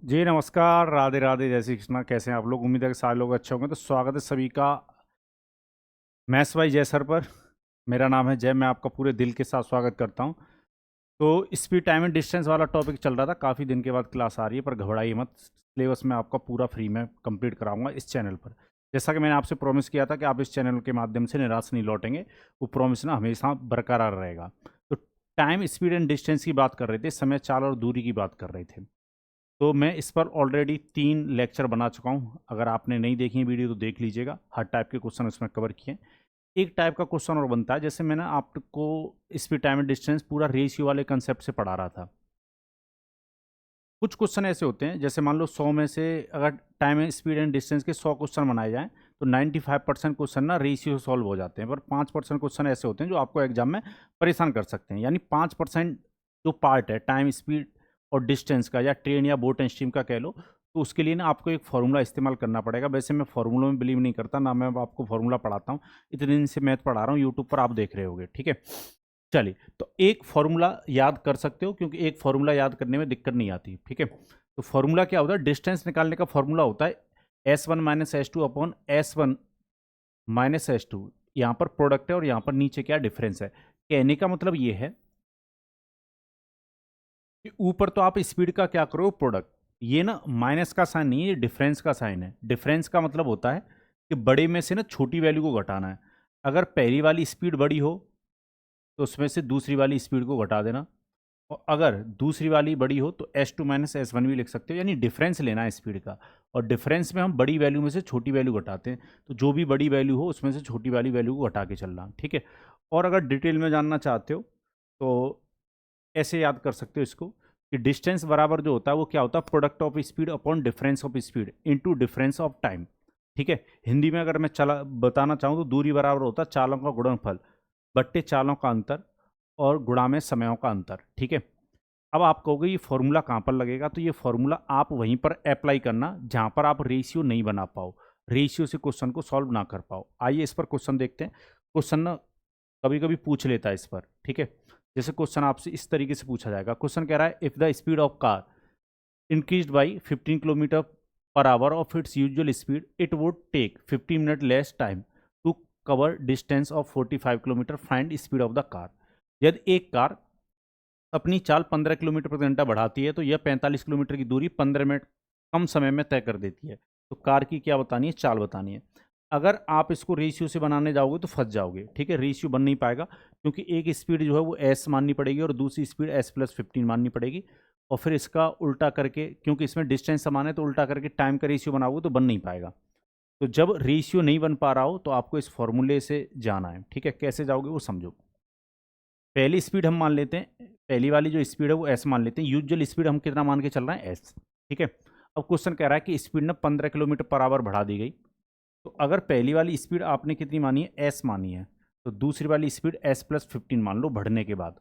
जी नमस्कार, राधे राधे, जय श्री कृष्णा। कैसे हैं आप लोग? उम्मीद है कि सारे लोग अच्छे होंगे। तो स्वागत है सभी का मैथ्स बाय जय सर पर। मेरा नाम है जय, मैं आपका पूरे दिल के साथ स्वागत करता हूं। तो स्पीड टाइम एंड डिस्टेंस वाला टॉपिक चल रहा था, काफ़ी दिन के बाद क्लास आ रही है, पर घबराइए मत। सिलेबस में आपका पूरा फ्री में कंप्लीट कराऊंगा इस चैनल पर। जैसा कि मैंने आपसे प्रॉमिस किया था कि आप इस चैनल के माध्यम से निराश नहीं लौटेंगे, वो प्रॉमिस ना हमेशा बरकरार रहेगा। तो टाइम, स्पीड एंड डिस्टेंस की बात कर रहे थे, समय, चाल और दूरी की बात कर रहे थे। तो मैं इस पर ऑलरेडी 3 लेक्चर बना चुका हूँ। अगर आपने नहीं देखी है वीडियो तो देख लीजिएगा, हर टाइप के क्वेश्चन उसमें कवर किए। एक टाइप का क्वेश्चन और बनता है, जैसे मैंने आपको स्पीड टाइम एंड डिस्टेंस पूरा रेशियो वाले कंसेप्ट से पढ़ा रहा था। कुछ क्वेश्चन ऐसे होते हैं, जैसे मान लो 100 में से अगर time and speed and distance के 100 क्वेश्चन बनाए जाएँ तो 95% क्वेश्चन ना रेशियो सॉल्व हो जाते हैं, पर 5% क्वेश्चन ऐसे होते हैं जो आपको एग्जाम में परेशान कर सकते हैं। यानी 5% जो पार्ट है टाइम, स्पीड और डिस्टेंस का, या ट्रेन या बोट एंड स्ट्रीम का कह लो, तो उसके लिए ना आपको एक फार्मूला इस्तेमाल करना पड़ेगा। वैसे मैं फार्मूलों में बिलीव नहीं करता, ना मैं आपको फार्मूला पढ़ाता हूँ। इतने दिन से मैथ पढ़ा रहा हूँ, यूट्यूब पर आप देख रहे होगे, ठीक है। चलिए, तो एक फार्मूला याद कर सकते हो, क्योंकि एक फार्मूला याद करने में दिक्कत नहीं आती, ठीक है। तो फार्मूला क्या होता है? डिस्टेंस निकालने का फार्मूला होता है S1 minus S two upon S1 minus S two. यहाँ पर प्रोडक्ट है और यहाँ पर नीचे क्या डिफरेंस है। कहने का मतलब ये है कि ऊपर तो आप स्पीड का क्या करो, प्रोडक्ट। ये ना माइनस का साइन नहीं है, ये डिफरेंस का साइन है। डिफरेंस का मतलब होता है कि बड़े में से ना छोटी वैल्यू को घटाना है। अगर पहली वाली स्पीड बड़ी हो तो उसमें से दूसरी वाली स्पीड को घटा देना, और अगर दूसरी वाली बड़ी हो तो S2 माइनस S1 भी लिख सकते हो। यानी डिफरेंस लेना है स्पीड का, और डिफरेंस में हम बड़ी वैल्यू में से छोटी वैल्यू घटाते हैं। तो जो भी बड़ी वैल्यू हो उसमें से छोटी वाली वैल्यू को घटा के चलना, ठीक है। और अगर डिटेल में जानना चाहते हो तो ऐसे याद कर सकते हो इसको, कि डिस्टेंस बराबर जो होता है वो क्या होता है, product of speed upon difference of speed into difference of time, ठीक है। हिंदी में अगर मैं चला बताना चाहूँ तो दूरी बराबर होता है चालों का गुणनफल बट्टे चालों का अंतर और गुणा में समयों का अंतर, ठीक है। अब आप कहोगे ये फॉर्मूला कहाँ पर लगेगा, तो ये फॉर्मूला आप वहीं पर अप्लाई करना जहाँ पर आप रेशियो नहीं बना पाओ, रेशियो से क्वेश्चन को सॉल्व ना कर पाओ। आइए इस पर क्वेश्चन देखते हैं। क्वेश्चन ना कभी कभी पूछ लेता है इस पर, ठीक है। जैसे क्वेश्चन आपसे इस तरीके से पूछा जाएगा। क्वेश्चन कह रहा है, if the speed of car increased by 15 kilometre per hour of its usual speed, it would take 15 minute less time to cover distance of 45 kilometre, find speed of the car. यदि एक car अपनी चाल 15 kilometre प्रति घंटा बढ़ाती है तो यह 45 किलोमीटर की दूरी 15 मिनट कम समय में तय कर देती है। तो कार की क्या बतानी है, चाल बतानी है। अगर आप इसको रेशियो से बनाने जाओगे तो फंस जाओगे, ठीक है। रेशियो बन नहीं पाएगा, क्योंकि एक स्पीड जो है वो एस माननी पड़ेगी और दूसरी स्पीड S+15 माननी पड़ेगी। और फिर इसका उल्टा करके, क्योंकि इसमें डिस्टेंस समान है, तो उल्टा करके टाइम का रेशियो बनाओगे तो बन नहीं पाएगा। तो जब रेशियो नहीं बन पा रहा हो तो आपको इस फॉर्मूले से जाना है, ठीक है। कैसे जाओगे वो समझो। पहली स्पीड हम मान लेते हैं, पहली वाली जो स्पीड है वो एस मान लेते हैं। यूजुअल स्पीड हम कितना मान के चल रहे हैं, एस, ठीक है। अब क्वेश्चन कह रहा है कि स्पीड ना 15 किलोमीटर पर आवर बढ़ा दी गई। तो अगर पहली वाली स्पीड आपने कितनी मानी है, एस मानी है, तो दूसरी वाली स्पीड S+15 मान लो बढ़ने के बाद।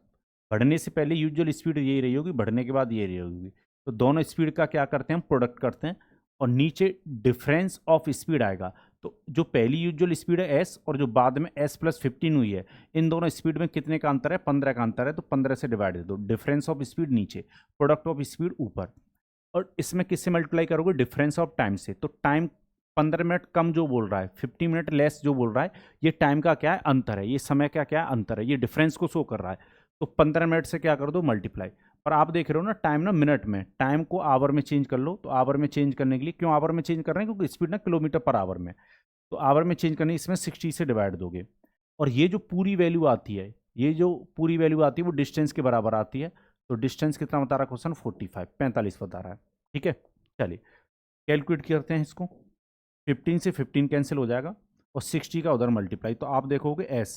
बढ़ने से पहले यूजुअल स्पीड यही रही होगी, बढ़ने के बाद ये रही होगी। तो दोनों स्पीड का क्या करते हैं, हम प्रोडक्ट करते हैं, और नीचे डिफरेंस ऑफ स्पीड आएगा। तो जो पहली यूजुअल स्पीड है एस, और जो बाद में S+15 हुई है, इन दोनों स्पीड में कितने का अंतर है, 15 का अंतर है। तो 15 से डिवाइड दे दो, डिफरेंस ऑफ स्पीड नीचे, प्रोडक्ट ऑफ स्पीड ऊपर। और इसमें किससे मल्टीप्लाई करोगे, डिफरेंस ऑफ टाइम से। तो टाइम 15 मिनट कम जो बोल रहा है, 50 मिनट लेस जो बोल रहा है, ये टाइम का क्या है, अंतर है। ये समय का क्या है, अंतर है। ये डिफरेंस को शो कर रहा है। तो 15 मिनट से क्या कर दो, मल्टीप्लाई। पर आप देख रहे हो ना, टाइम ना मिनट में, टाइम को आवर में चेंज कर लो। तो आवर में चेंज करने के लिए, क्यों आवर में चेंज कर रहे हैं, क्योंकि स्पीड ना किलोमीटर पर आवर में। तो आवर में चेंज करने, इसमें 60 से डिवाइड दोगे। और ये जो पूरी वैल्यू आती है, ये जो पूरी वैल्यू आती है वो डिस्टेंस के बराबर आती है। तो डिस्टेंस कितना बता रहा है क्वेश्चन, 45 बता रहा है, ठीक है। चलिए कैलकुलेट करते हैं इसको। 15 से 15 कैंसिल हो जाएगा, और 60 का उधर मल्टीप्लाई। तो आप देखोगे S,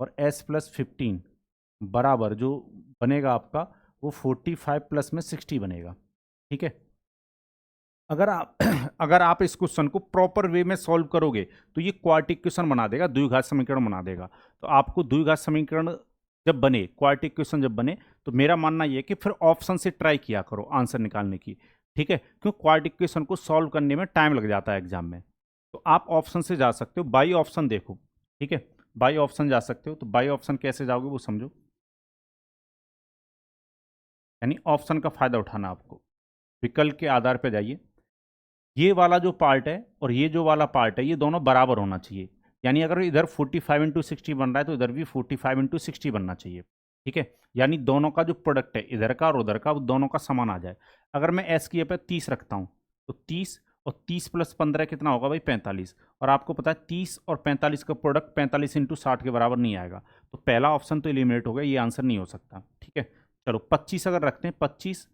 और S+15 बराबर जो बनेगा आपका, वो 45 प्लस में 60 बनेगा, ठीक है। अगर आप अगर आप इस क्वेश्चन को प्रॉपर वे में सॉल्व करोगे तो ये क्वाड्रेटिक क्वेश्चन बना देगा, द्विघात समीकरण बना देगा। तो आपको द्विघात समीकरण जब बने, क्वाड्रेटिक क्वेश्चन जब बने, तो मेरा मानना यह है कि फिर ऑप्शन से ट्राई किया करो आंसर निकालने की, ठीक है। क्यों, क्वाड्रेटिक क्वेश्चन को सॉल्व करने में टाइम लग जाता है एग्जाम में। तो आप ऑप्शन से जा सकते हो, बाई ऑप्शन देखो, ठीक है। बाई ऑप्शन जा सकते हो। तो बाई ऑप्शन कैसे जाओगे वो समझो, यानी ऑप्शन का फायदा उठाना आपको। विकल्प के आधार पर जाइए, ये वाला जो पार्ट है और ये जो वाला पार्ट है ये दोनों बराबर होना चाहिए। यानी अगर इधर 45 इंटू 60 बन रहा है तो इधर भी 45 इंटू 60 बनना चाहिए। ठीक है, यानी दोनों का जो प्रोडक्ट है इधर का और उधर का, वो दोनों का समान आ जाए। अगर मैं एस की जगह 30 रखता हूँ तो 30 और 30 प्लस 15 कितना होगा भाई 45। और आपको पता है 30 और 45 का प्रोडक्ट 45 इंटू 60 के बराबर नहीं आएगा, तो पहला ऑप्शन तो एलिमिनेट हो गया, ये आंसर नहीं हो सकता। ठीक है, चलो 25 अगर रखते हैं, 25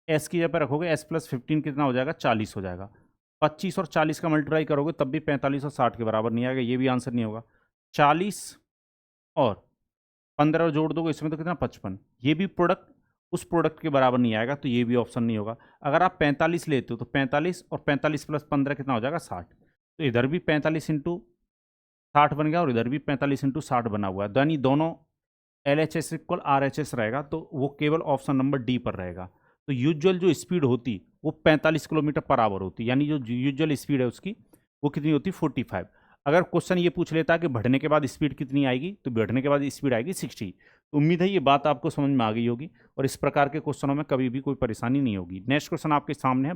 एस की जगह पर रखोगे, एस प्लस 15 कितना हो जाएगा 40 हो जाएगा। 25 और 40 का मल्टीप्लाई करोगे तब भी 45 और 60 के बराबर नहीं आएगा, ये भी आंसर नहीं होगा। 40 और 15 जोड़ दोगे इसमें तो कितना 55, ये भी प्रोडक्ट उस प्रोडक्ट के बराबर नहीं आएगा, तो ये भी ऑप्शन नहीं होगा। अगर आप 45 लेते हो तो 45 और 45 प्लस 15 कितना हो जाएगा 60, तो इधर भी 45 इंटू 60 बन गया और इधर भी 45 इंटू 60 बना हुआ है, यानी दोनों L H S equal R H S रहेगा, तो वो केवल ऑप्शन नंबर डी पर रहेगा। तो यूजुअल जो स्पीड होती वो 45 किलोमीटर पर आवर होती, यानी जो यूजुअल स्पीड है उसकी वो कितनी होती 45। अगर क्वेश्चन ये पूछ लेता कि बढ़ने के बाद स्पीड कितनी आएगी, तो बढ़ने के बाद स्पीड आएगी 60। तो उम्मीद है ये बात आपको समझ में आ गई होगी और इस प्रकार के क्वेश्चनों में कभी भी कोई परेशानी नहीं होगी। नेक्स्ट क्वेश्चन आपके सामने है,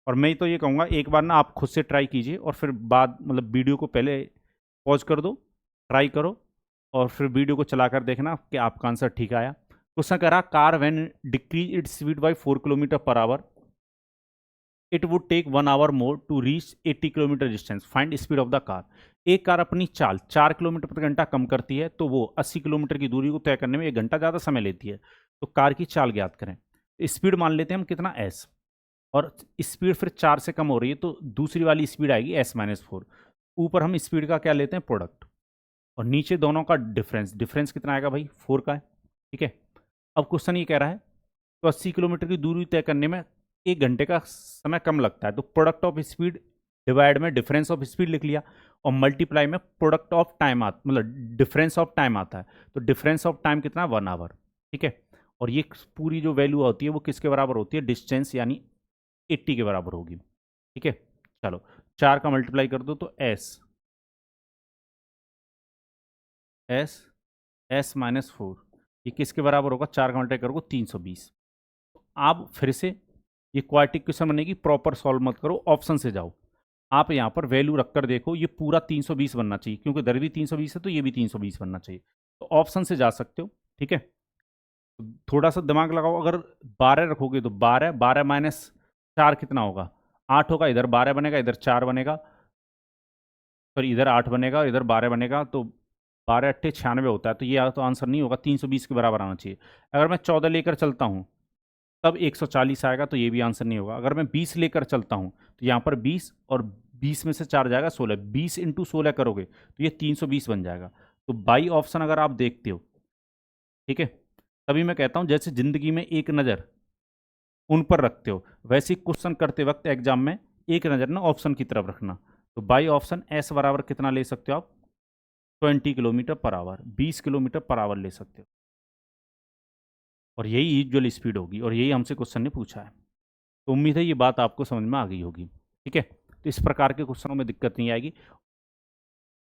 और मैं तो ये कहूँगा एक बार ना आप खुद से ट्राई कीजिए और फिर बाद मतलब वीडियो को पहले पॉज कर दो, ट्राई करो और फिर वीडियो को चलाकर देखना कि आपका आंसर ठीक आया। क्वेश्चन कह रहा car when decrease its speed by 4 kilometre per hour it would take 1 hour more to reach 80 kilometre distance, find speed of the car. एक कार अपनी चाल 4 किलोमीटर प्रति घंटा कम करती है तो वो 80 किलोमीटर की दूरी को तय करने में 1 घंटा ज़्यादा समय लेती है, तो कार की चाल ज्ञात करें। स्पीड मान लेते हैं हम कितना एस, और स्पीड फिर 4 से कम हो रही है तो दूसरी वाली स्पीड आएगी एस माइनस 4। ऊपर हम स्पीड का क्या लेते हैं प्रोडक्ट, और नीचे दोनों का डिफरेंस, डिफरेंस कितना आएगा भाई 4 का है। ठीक है, अब क्वेश्चन ये कह रहा है तो 80 किलोमीटर की दूरी तय करने में 1 घंटे का समय कम लगता है, तो प्रोडक्ट ऑफ स्पीड डिवाइड में डिफरेंस ऑफ स्पीड लिख लिया और मल्टीप्लाई में प्रोडक्ट ऑफ टाइम आता, मतलब डिफरेंस ऑफ टाइम आता है, तो डिफरेंस ऑफ टाइम कितना 1 आवर। ठीक है, और ये पूरी जो वैल्यू होती है वो किसके बराबर होती है डिस्टेंस, यानी 80 के बराबर होगी। ठीक है, चलो 4 का मल्टीप्लाई कर दो तो एस एस एस माइनस 4 ये किसके बराबर होगा, 4 का मल्टीप्लाई करोगे 320। आप फिर से ये क्वाड्रेटिक क्वेश्चन बनेगी, प्रॉपर सॉल्व मत करो, ऑप्शन से जाओ। आप यहाँ पर वैल्यू रखकर देखो, ये पूरा 320 बनना चाहिए क्योंकि इधर भी 320 है तो ये भी 320 बनना चाहिए, तो ऑप्शन से जा सकते हो। ठीक है, थोड़ा सा दिमाग लगाओ, अगर 12 रखोगे तो 12 12 माइनस 4 कितना होगा 8 होगा, इधर 12 बनेगा इधर 4 बनेगा, फिर इधर 8 बनेगा इधर 12 बनेगा, तो 12 अट्ठे 96 होता है, तो ये तो आंसर नहीं होगा, 320 के बराबर आना चाहिए। अगर मैं 14 लेकर चलता हूँ तब 140 आएगा, तो ये भी आंसर नहीं होगा। अगर मैं 20 लेकर चलता हूँ तो यहाँ पर 20 और 20 में से 4 जाएगा 16, 20 इंटू 16 करोगे तो ये 320 बन जाएगा। तो बाई ऑप्शन अगर आप देखते हो, ठीक है, तभी मैं कहता हूँ जैसे ज़िंदगी में एक नज़र उन पर रखते हो वैसे क्वेश्चन करते वक्त एग्जाम में एक नज़र ना ऑप्शन की तरफ रखना। तो बाई ऑप्शन एस बराबर कितना ले सकते हो आप 20 kilometre per our, 20 kilometre per our ले सकते हो, और यही यूजुअल स्पीड होगी और यही हमसे क्वेश्चन ने पूछा है। तो उम्मीद है ये बात आपको समझ में आ गई होगी। ठीक है, तो इस प्रकार के क्वेश्चनों में दिक्कत नहीं आएगी,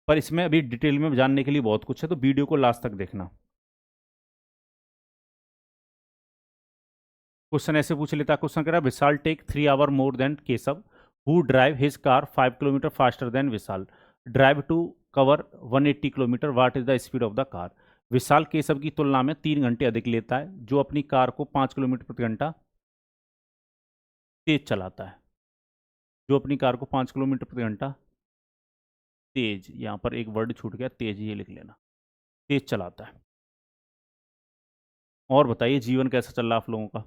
पर इसमें अभी डिटेल में जानने के लिए बहुत कुछ है, तो वीडियो को लास्ट तक देखना। क्वेश्चन ऐसे पूछ लेता, क्वेश्चन कह रहा है Vishal take 3 hour more than Keshav who drive his car 5 kilometre faster than Vishal drive to cover 180 kilometre, what is the speed of the car. Vishal Keshav की तुलना में 3 घंटे अधिक लेता है, जो अपनी कार को 5 किलोमीटर प्रति घंटा तेज चलाता है, जो अपनी कार को 5 किलोमीटर प्रति घंटा तेज, यहाँ पर एक वर्ड छूट गया तेज, ये लिख लेना, तेज चलाता है। और बताइए जीवन कैसा चल रहा है आप लोगों का।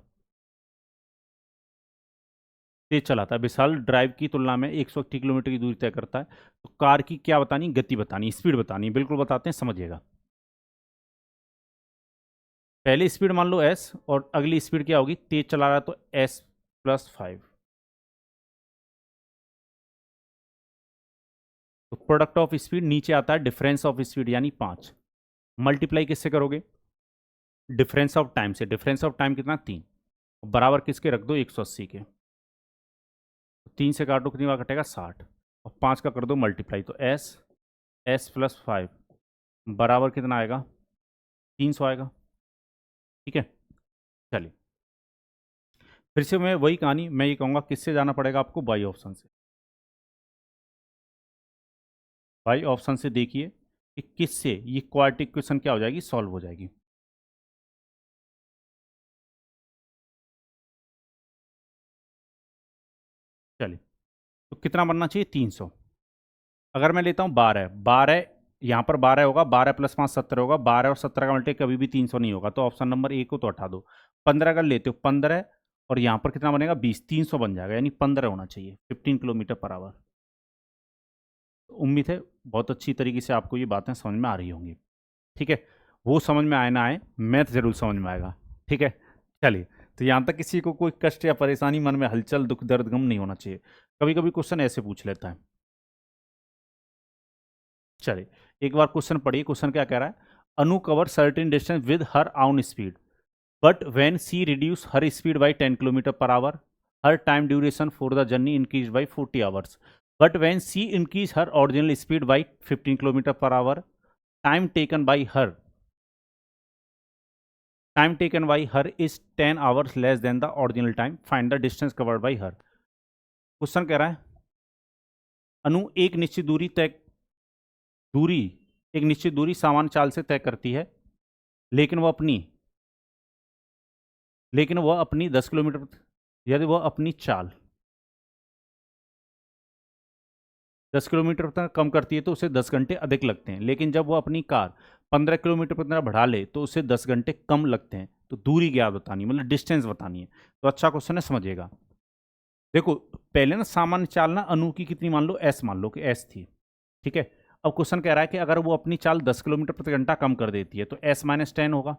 तेज चलाता है, विशाल ड्राइव की तुलना में 180 किलोमीटर की दूरी तय करता है, तो कार की क्या बतानी, गति बतानी, स्पीड बतानी, बिल्कुल बताते हैं समझिएगा। पहले स्पीड मान लो एस और अगली स्पीड क्या होगी, तेज चला रहा है तो एस प्लस 5, तो प्रोडक्ट ऑफ स्पीड नीचे आता है डिफरेंस ऑफ स्पीड यानी 5, मल्टीप्लाई किससे करोगे डिफरेंस ऑफ टाइम से, डिफरेंस ऑफ टाइम कितना 3, बराबर किसके रख दो 180 के, 3 से काटो कितनी बार कटेगा 60, और 5 का कर दो मल्टीप्लाई, तो एस एस प्लस 5 बराबर कितना आएगा 300 आएगा। ठीक है, चलिए फिर से मैं वही कहानी, मैं ये कहूँगा किससे जाना पड़ेगा आपको, बाई ऑप्शन से। बाई ऑप्शन से देखिए कि किससे ये क्वाड्रेटिक इक्वेशन क्या हो जाएगी, सॉल्व हो जाएगी। चलिए, तो कितना बनना चाहिए, 300। अगर मैं लेता हूँ 12, 12 यहाँ पर 12 होगा, 12 + 5 17 होगा, 12 और 17 का मल्टी कभी भी 300 नहीं होगा, तो ऑप्शन नंबर ए को तो हटा दो। 15 अगर लेते हो, 15 और यहाँ पर कितना बनेगा, 20, 300 बन जाएगा, यानी 15 होना चाहिए, 15 km/h। उम्मीद है बहुत अच्छी तरीके से आपको ये बातें समझ में आ रही होंगी। ठीक है, वो समझ में आए ना आए, मैथ जरूर समझ में आएगा। ठीक है, चलिए, तो यहाँ तक किसी को कोई कष्ट या परेशानी, मन में हलचल, दुख, दर्द, गम नहीं होना चाहिए। कभी कभी क्वेश्चन ऐसे पूछ लेता है। चलिए, एक बार क्वेश्चन पढ़िए, क्वेश्चन क्या कह रहा है, Anu cover certain distance with her own speed, but when she reduce her speed by 10 km/h, her time duration for the journey increased by 40 hours. But when she increased her original speed by 15 km/h, time taken by her time taken by her is 10 hours less than the original time. Find the distance covered by her. Question कह रहा है, अनु एक निश्चित दूरी एक निश्चित दूरी सामान्य चाल से तय करती है, लेकिन वह अपनी 10 किलोमीटर, यदि वह अपनी चाल 10 किलोमीटर तक कम करती है तो उसे 10 घंटे अधिक लगते हैं, लेकिन जब वह अपनी कार 15 किलोमीटर पर बढ़ा ले तो उसे 10 घंटे कम लगते हैं। तो दूरी क्या बतानी है, मतलब डिस्टेंस बतानी है। तो अच्छा क्वेश्चन है, समझिएगा। देखो, पहले ना सामान्य चाल ना अनु की कितनी मान लो, एस मान लो कि एस थी। ठीक है, अब क्वेश्चन कह रहा है कि अगर वो अपनी चाल 10 किलोमीटर प्रति घंटा कम कर देती है तो S - 10 होगा।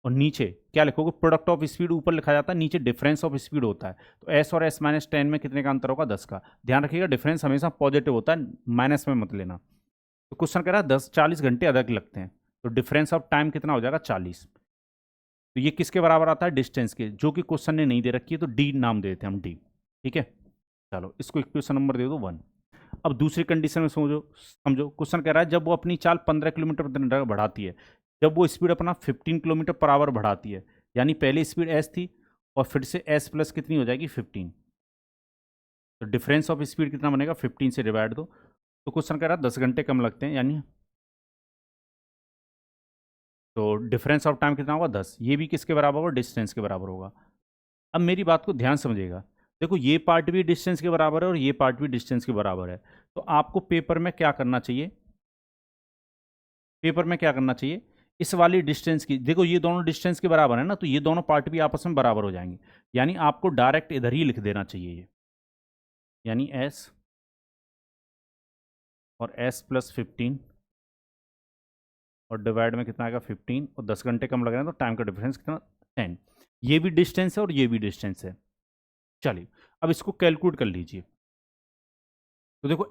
और नीचे क्या लिखोगे, प्रोडक्ट ऑफ स्पीड ऊपर लिखा जाता है, नीचे डिफरेंस ऑफ स्पीड होता है। तो एस और S - 10 में कितने का अंतर होगा, 10 का। ध्यान रखिएगा, डिफरेंस हमेशा पॉजिटिव होता है, माइनस में मत लेना। तो क्वेश्चन कह रहा है 40 घंटे अधिक लगते हैं, तो डिफरेंस ऑफ टाइम कितना हो जाएगा, 40। तो ये किसके बराबर आता है, डिस्टेंस के, जो कि क्वेश्चन ने नहीं दे रखी है, तो डी नाम दे देते हैं हम, डी। ठीक है, चलो इसको इक्वेशन नंबर दे दो 1। अब दूसरी कंडीशन में समझो समझो क्वेश्चन कह रहा है, जब वो अपनी चाल 15 किलोमीटर बढ़ाती है, जब वो स्पीड अपना 15 km/h बढ़ाती है, यानी पहले स्पीड एस थी और फिर से एस प्लस कितनी हो जाएगी, 15। तो डिफरेंस ऑफ स्पीड कितना बनेगा, 15 से डिवाइड दो। तो क्वेश्चन कह रहा है 10 घंटे कम लगते हैं, यानी तो डिफरेंस ऑफ टाइम कितना होगा, 10। ये भी किसके बराबर होगा, डिस्टेंस के बराबर होगा। अब मेरी बात को ध्यान समझिएगा, देखो ये पार्ट भी डिस्टेंस के बराबर है और ये पार्ट भी डिस्टेंस के बराबर है। तो आपको पेपर में क्या करना चाहिए, पेपर में क्या करना चाहिए, इस वाली डिस्टेंस की, देखो ये दोनों डिस्टेंस के बराबर है ना, तो ये दोनों पार्ट भी आपस में बराबर हो जाएंगे। यानी आपको डायरेक्ट इधर ही लिख देना चाहिए ये, यानी एस और S + 15 और डिवाइड में कितना आएगा, 15, और 10 घंटे कम लग रहे हैं तो टाइम का डिफरेंस कितना, 10। ये भी डिस्टेंस है और ये भी डिस्टेंस है। चलिए, अब इसको कैलकुलेट कर लीजिए। तो देखो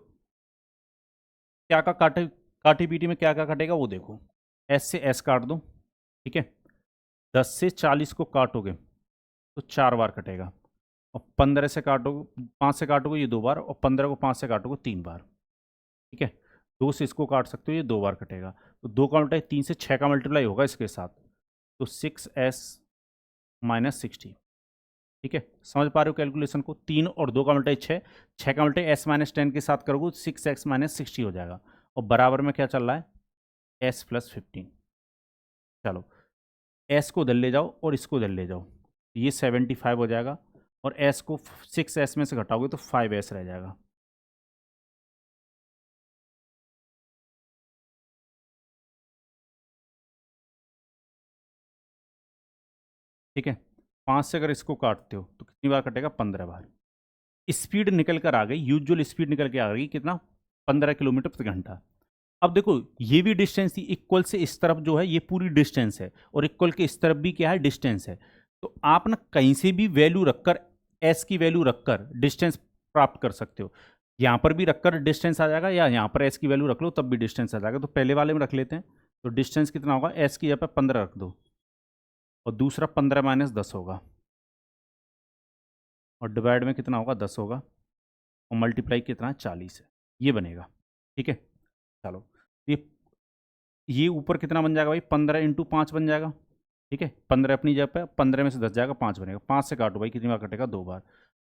क्या का काटे काटी पीटी में क्या क्या कटेगा वो देखो, एस से एस काट दो। ठीक है, 10 से 40 को काटोगे तो 4 बार कटेगा, और 15 से काटोगे, 5 से काटोगे ये 2 बार, और 15 को 5 से काटोगे 3 बार। ठीक है, 2 से इसको काट सकते हो, ये 2 बार कटेगा। तो 2 का मल्टीप्लाई 3 से 6 का मल्टीप्लाई होगा इसके साथ, तो 6S - 60। ठीक है, समझ पा रहे हो कैलकुलेशन को, 3 और 2 का मल्टीप्लाई 6, 6 का मल्टीप्लाई S - 10 के साथ करोगे 6x - 60 हो जाएगा, और बराबर में क्या चल रहा है, S + 15। चलो, एस को उधर ले जाओ और इसको उधर ले जाओ, ये 75 हो जाएगा, और एस को 6S में से घटाओगे तो 5S रह जाएगा। ठीक है, 5 से अगर इसको काटते हो तो कितनी बार कटेगा, 15 बार। स्पीड निकल कर आ गई, यूजुअल स्पीड निकल के आ गई कितना, 15 km/h। अब देखो ये भी डिस्टेंस थी, इक्वल से इस तरफ जो है ये पूरी डिस्टेंस है, और इक्वल के इस तरफ भी क्या है, डिस्टेंस है। तो आप ना कहीं से भी वैल्यू रखकर, एस की वैल्यू रखकर डिस्टेंस प्राप्त कर सकते हो। यहाँ पर भी रखकर डिस्टेंस आ जाएगा, या यहाँ पर एस की वैल्यू रख लो तब भी डिस्टेंस आ जाएगा। तो पहले वाले में रख लेते हैं, तो डिस्टेंस कितना होगा, एस की जगह पर 15 रख दो, और दूसरा 15 - 10 होगा, और डिवाइड में कितना होगा, 10 होगा, और मल्टीप्लाई कितना, 40 है, ये बनेगा। ठीक है, चलो, ये ऊपर कितना बन जाएगा भाई, 15 × 5 बन जाएगा, ठीक है, 15 अपनी जगह पे, 15 में से 10 जाएगा, 5 बनेगा, 5 से काटो भाई, कितनी बार कटेगा, 2 बार,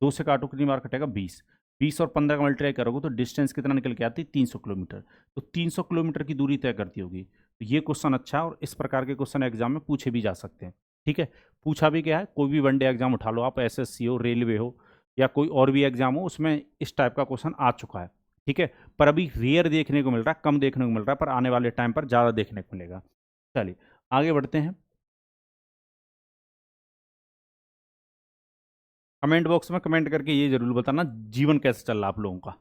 2 से काटो कितनी बार कटेगा, 20, 20 और 15 का मल्टीप्लाई करोगे तो डिस्टेंस कितना निकल के आती है, 300 किलोमीटर। तो 300 किलोमीटर की दूरी तय करती होगी। तो ये क्वेश्चन अच्छा है और इस प्रकार के क्वेश्चन एग्जाम में पूछे भी जा सकते हैं। ठीक है, पूछा भी क्या है, कोई भी वनडे एग्जाम उठा लो आप, एसएससी हो, रेलवे हो, या कोई और भी एग्जाम हो, उसमें इस टाइप का क्वेश्चन आ चुका है। ठीक है, पर अभी रेयर देखने को मिल रहा है, कम देखने को मिल रहा है, पर आने वाले टाइम पर ज़्यादा देखने को मिलेगा। चलिए आगे बढ़ते हैं। कमेंट बॉक्स में कमेंट करके ये जरूर बताना जीवन कैसे चल रहा आप लोगों का।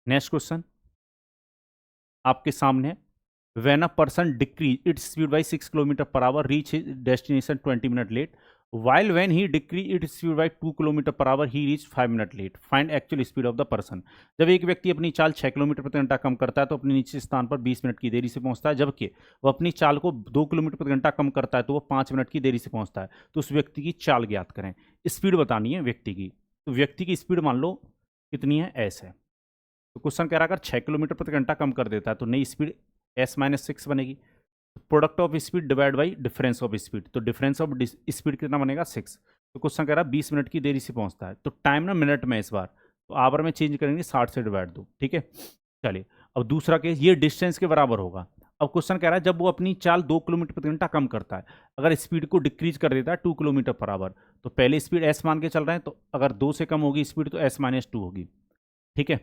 नेक्स्ट क्वेश्चन आपके सामने है, when a person decrease its speed by 6 kilometer per hour reach his destination 20 minute late, while when he decrease its speed by 2 kilometer per hour he reach 5 minute late, find actual speed of the person। जब एक व्यक्ति अपनी चाल 6 kilometre प्रति घंटा कम करता है तो अपने निश्चित स्थान पर 20 मिनट की देरी से पहुंचता है, जबकि वो अपनी चाल को 2 किलोमीटर प्रति घंटा कम करता है तो वो 5 मिनट की देरी से पहुंचता है। तो उस व्यक्ति की चाल ज्ञात करें। स्पीड बतानी है व्यक्ति की, तो व्यक्ति की स्पीड मान लो कितनी है, एस है। तो क्वेश्चन कह रहा है अगर 6 किलोमीटर प्रति घंटा कम कर देता है तो नई स्पीड s-6 बनेगी। Product of speed divide by difference of speed, तो डिफरेंस ऑफ स्पीड कितना बनेगा, 6। तो क्वेश्चन कह रहा है 20 मिनट की देरी से पहुंचता है, तो टाइम ना मिनट में इस बार, तो आवर में चेंज करेंगे, 60 से डिवाइड दो। ठीक है, चलिए अब दूसरा केस, ये डिस्टेंस के बराबर होगा। अब क्वेश्चन कह रहा है जब वो अपनी चाल 2 किलोमीटर प्रति घंटा कम करता है, अगर स्पीड को डिक्रीज कर देता है 2 किलोमीटर पर आवर, तो पहले स्पीड एस मान के चल रहे हैं, तो अगर 2 से कम होगी स्पीड तो s-2 होगी। ठीक है,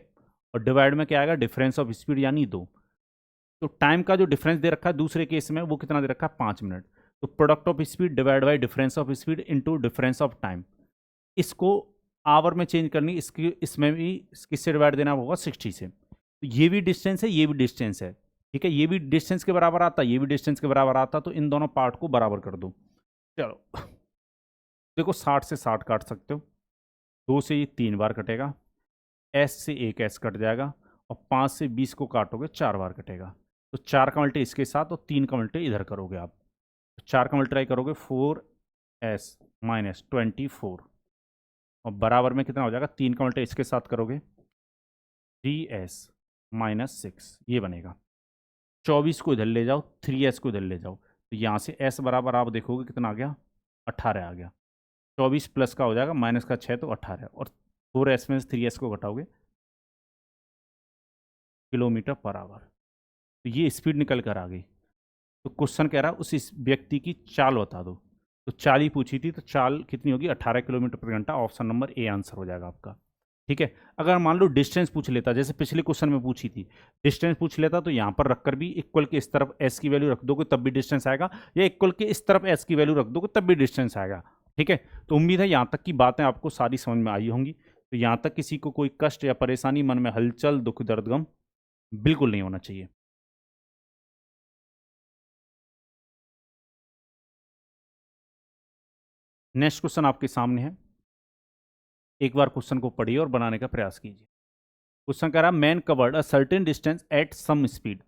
और डिवाइड में क्या आएगा, डिफरेंस ऑफ स्पीड यानी 2। तो टाइम का जो डिफरेंस दे रखा है दूसरे केस में वो कितना दे रखा है, 5 मिनट। तो product of speed divide by difference of speed into difference of time, इसको आवर में चेंज करनी, इसकी इसमें भी किससे डिवाइड देना होगा, 60 से। तो ये भी डिस्टेंस है, ये भी डिस्टेंस है। ठीक है, ये भी डिस्टेंस के बराबर आता, ये भी डिस्टेंस के बराबर आता, तो इन दोनों पार्ट को बराबर कर दो। चलो देखो, 60 से 60 काट सकते हो, 2 से ये 3 बार कटेगा, एस से एक एस कट जाएगा, और 5 से 20 को काटोगे 4 बार कटेगा। तो 4 का मल्टी इसके साथ और 3 का मल्टी इधर करोगे आप, तो 4 का मल्टीप्लाई करोगे 4s-24, और बराबर में कितना हो जाएगा, 3 का मल्टी इसके साथ करोगे 3s-6, ये बनेगा। 24 को इधर ले जाओ, 3s को इधर ले जाओ, तो यहाँ से s बराबर आप देखोगे कितना आ गया, 18 आ गया। 24 प्लस का हो जाएगा माइनस का 6, तो 18, और 4s में से 3s को घटाओगे, किलोमीटर पर आवर। तो ये स्पीड निकल कर आ गई। तो क्वेश्चन कह रहा है उस व्यक्ति की चाल बता दो। तो चाल ही पूछी थी, तो चाल कितनी होगी, 18 किलोमीटर प्रति घंटा। ऑप्शन नंबर ए आंसर हो जाएगा आपका। ठीक है, अगर मान लो डिस्टेंस पूछ लेता, जैसे पिछले क्वेश्चन में पूछी थी, डिस्टेंस पूछ लेता, तो यहाँ पर रखकर भी इक्वल के इस तरफ एस की वैल्यू रख दोगे तब भी डिस्टेंस आएगा, या इक्वल के इस तरफ एस की वैल्यू रख दोगे तब भी डिस्टेंस आएगा। ठीक है, तो उम्मीद है यहाँ तक की बातें आपको सारी समझ में आई होंगी। तो यहाँ तक किसी को कोई कष्ट या परेशानी, मन में हलचल, दुख, दर्द, गम बिल्कुल नहीं होना चाहिए। नेक्स्ट क्वेश्चन आपके सामने है, एक बार क्वेश्चन को पढ़िए और बनाने का प्रयास कीजिए। क्वेश्चन कह रहा है man covered a certain distance at some speed,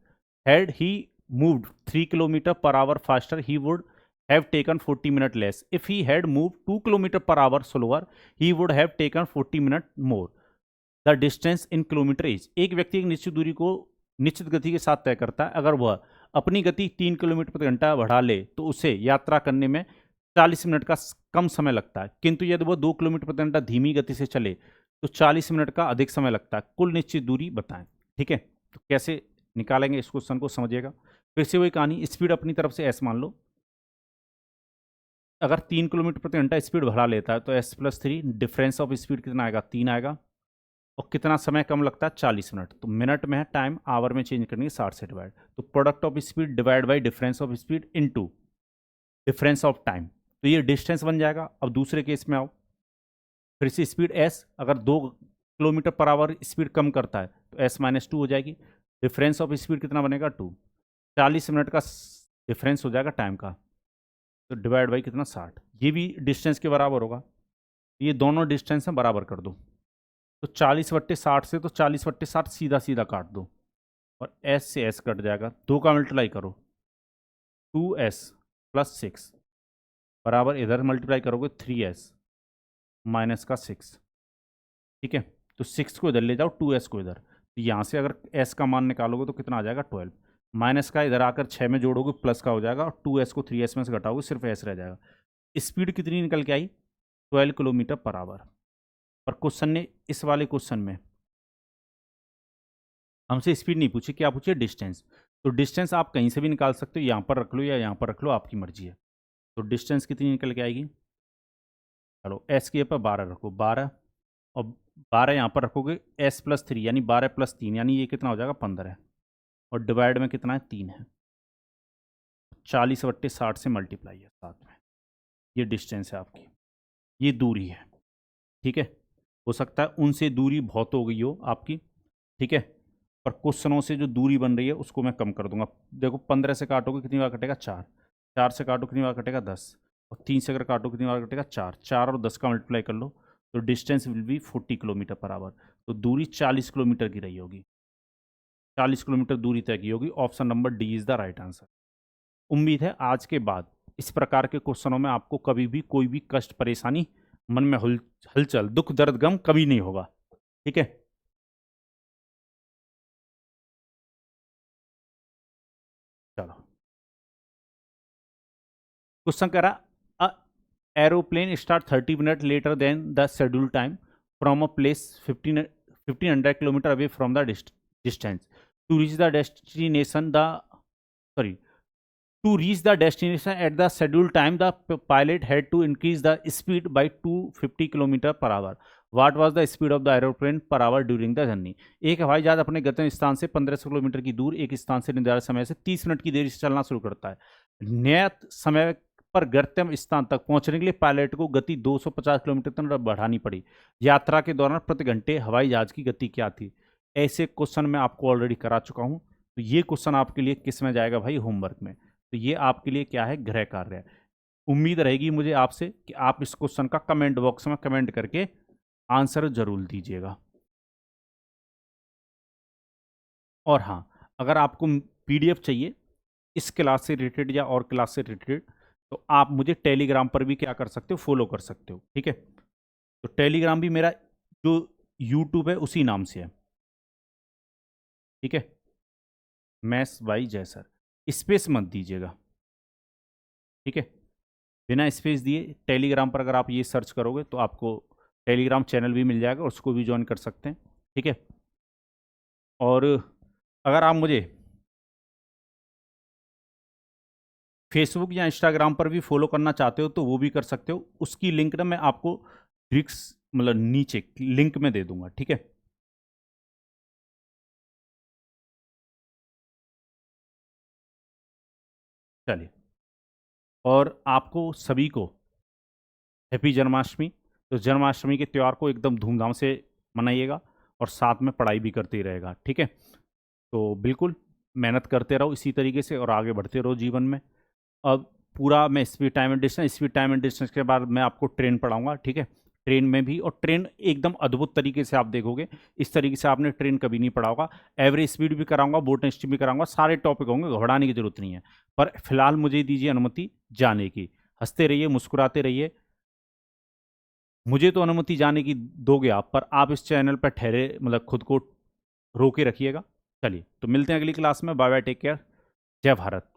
had he moved 3 kilometre per hour faster he would have taken 40 minute less, if he had moved 2 kilometre per hour slower he would have taken 40 minute more, the distance in kilometre is. एक व्यक्ति एक निश्चित दूरी को निश्चित गति के साथ तय करता है, अगर वह अपनी गति 3 किलोमीटर प्रति घंटा बढ़ा ले तो उसे यात्रा करने में 40 मिनट का कम समय लगता है, किंतु यदि वह 2 किलोमीटर प्रति घंटा धीमी गति से चले तो 40 मिनट का अधिक समय लगता है। कुल निश्चित दूरी बताएं। ठीक है, तो कैसे निकालेंगे इस क्वेश्चन को समझिएगा। फिर से वही कहानी, स्पीड अपनी तरफ से एस मान लो, अगर 3 किलोमीटर प्रति घंटा स्पीड बढ़ा लेता है तो s+3, डिफरेंस ऑफ स्पीड कितना आएगा, 3 आएगा, और कितना समय कम लगता है, 40 मिनट। तो मिनट में है, टाइम आवर में चेंज करनी है, 60 से डिवाइड, तो product of speed divide by difference of speed into difference of time, तो ये डिस्टेंस बन जाएगा। अब दूसरे केस में आओ, फिर से स्पीड एस, अगर 2 किलोमीटर पर आवर स्पीड कम करता है तो s-2 हो जाएगी, डिफरेंस ऑफ स्पीड कितना बनेगा, 2, 40 मिनट का डिफरेंस हो जाएगा टाइम का, तो डिवाइड बाई कितना, 60, ये भी डिस्टेंस के बराबर होगा। ये दोनों डिस्टेंस हैं, बराबर कर दो, तो 40/60 से तो 40/60 सीधा सीधा काट दो, और s से s कट जाएगा, 2 का मल्टीप्लाई करो, 2s+6 बराबर इधर मल्टीप्लाई करोगे 3s-6। ठीक है, तो 6 को इधर ले जाओ, 2s को इधर, तो यहाँ से अगर s का मान निकालोगे तो कितना आ जाएगा, 12। माइनस का इधर आकर 6 में जोड़ोगे प्लस का हो जाएगा, और 2s को 3s में से घटाओगे सिर्फ s रह जाएगा। स्पीड कितनी निकल के आई? 12 किलोमीटर पर आवर। पर क्वेश्चन ने, इस वाले क्वेश्चन में हमसे स्पीड नहीं पूछी, क्या पूछिए? डिस्टेंस। तो डिस्टेंस आप कहीं से भी निकाल सकते हो, यहाँ पर रख लो या यहाँ पर रख लो, आपकी मर्जी है। तो डिस्टेंस कितनी निकल के आएगी? चलो एस की पर 12 रखो, 12, और 12 यहाँ पर रखोगे, एस प्लस 3 यानी 12 प्लस 3 यानी ये कितना हो जाएगा? 15, और डिवाइड में कितना है? 3 है। 40/60 से मल्टीप्लाई है साथ में। ये डिस्टेंस है आपकी, ये दूरी है, ठीक है। हो सकता है उनसे दूरी बहुत हो गई हो आपकी, ठीक है, पर क्वेश्चनों से जो दूरी बन रही है उसको मैं कम कर दूंगा। देखो 15 से काटोगे कितनी बार कटेगा? 4। 4 से काटो कितनी बार कटेगा? 10। और 3 से अगर काटो कितनी बार कटेगा? 4। 4 और 10 का मल्टीप्लाई कर लो, तो distance will be 40 kilometre per our. तो दूरी 40 किलोमीटर की रही होगी, 40 किलोमीटर दूरी तय की होगी। Option number D is the right answer. उम्मीद है आज के बाद इस प्रकार के क्वेश्चनों में आपको कभी भी कोई भी कष्ट, परेशानी, मन में हलचल, दुख, दर्द, गम कभी नहीं होगा, ठीक है। चलो क्वेश्चन कह रहा, aeroplane start 30 minute later than the schedule time from a place 1500 kilometre away from the distance to reach the destination the sorry To reach the destination at the scheduled time, the pilot had to increase the speed by 250 km per hour. What was the speed of the aeroplane per hour during the journey? एक हवाई जहाज अपने गंतव्य स्थान से 1500 kilometre की दूर एक स्थान से निर्धारित समय से 30 मिनट की देरी से चलना शुरू करता है। नियत समय पर गंतव्य स्थान तक पहुंचने के लिए पायलट को गति 250 किलोमीटर तक बढ़ानी पड़ी। यात्रा के दौरान प्रति घंटे हवाई जहाज की गति क्या थी? ऐसे क्वेश्चन मैं आपको ऑलरेडी करा चुका हूं, तो ये क्वेश्चन आपके लिए किस में जाएगा भाई? होमवर्क में। तो ये आपके लिए क्या है? गृह कार्य है। उम्मीद रहेगी मुझे आपसे कि आप इस क्वेश्चन का कमेंट बॉक्स में कमेंट करके आंसर जरूर दीजिएगा। और हाँ, अगर आपको पीडीएफ चाहिए इस क्लास से रिलेटेड या और क्लास से रिलेटेड, तो आप मुझे टेलीग्राम पर भी क्या कर सकते हो? फॉलो कर सकते हो, ठीक है। तो टेलीग्राम भी मेरा जो यूट्यूब है उसी नाम से है, ठीक है, मैथ्स बाय जय सर। स्पेस मत दीजिएगा, ठीक है, बिना स्पेस दिए टेलीग्राम पर अगर आप ये सर्च करोगे तो आपको टेलीग्राम चैनल भी मिल जाएगा, उसको भी ज्वाइन कर सकते हैं, ठीक है। और अगर आप मुझे फेसबुक या इंस्टाग्राम पर भी फॉलो करना चाहते हो तो वो भी कर सकते हो। उसकी लिंक ना मैं आपको डिस्क मतलब नीचे लिंक में दे दूंगा, ठीक है। चलिए, और आपको सभी को हैप्पी जन्माष्टमी। तो जन्माष्टमी के त्यौहार को एकदम धूमधाम से मनाइएगा, और साथ में पढ़ाई भी करते ही रहेगा, ठीक है। तो बिल्कुल मेहनत करते रहो इसी तरीके से और आगे बढ़ते रहो जीवन में। अब पूरा मैं स्पीड टाइम एंड डिस्टेंस के बाद मैं आपको ट्रेन पढ़ाऊंगा, ठीक है। ट्रेन में भी, और ट्रेन एकदम अद्भुत तरीके से आप देखोगे, इस तरीके से आपने ट्रेन कभी नहीं पढ़ा होगा। एवरेज स्पीड भी कराऊंगा, बोट स्टीम भी कराऊंगा, सारे टॉपिक होंगे, घबराने की जरूरत नहीं है। पर फिलहाल मुझे दीजिए अनुमति जाने की। हंसते रहिए, मुस्कुराते रहिए। मुझे तो अनुमति जाने की दोगे आप, पर आप इस चैनल पर ठहरे मतलब खुद को रोके रखिएगा। चलिए, तो मिलते हैं अगली क्लास में। बाय बाय, टेक केयर, जय भारत।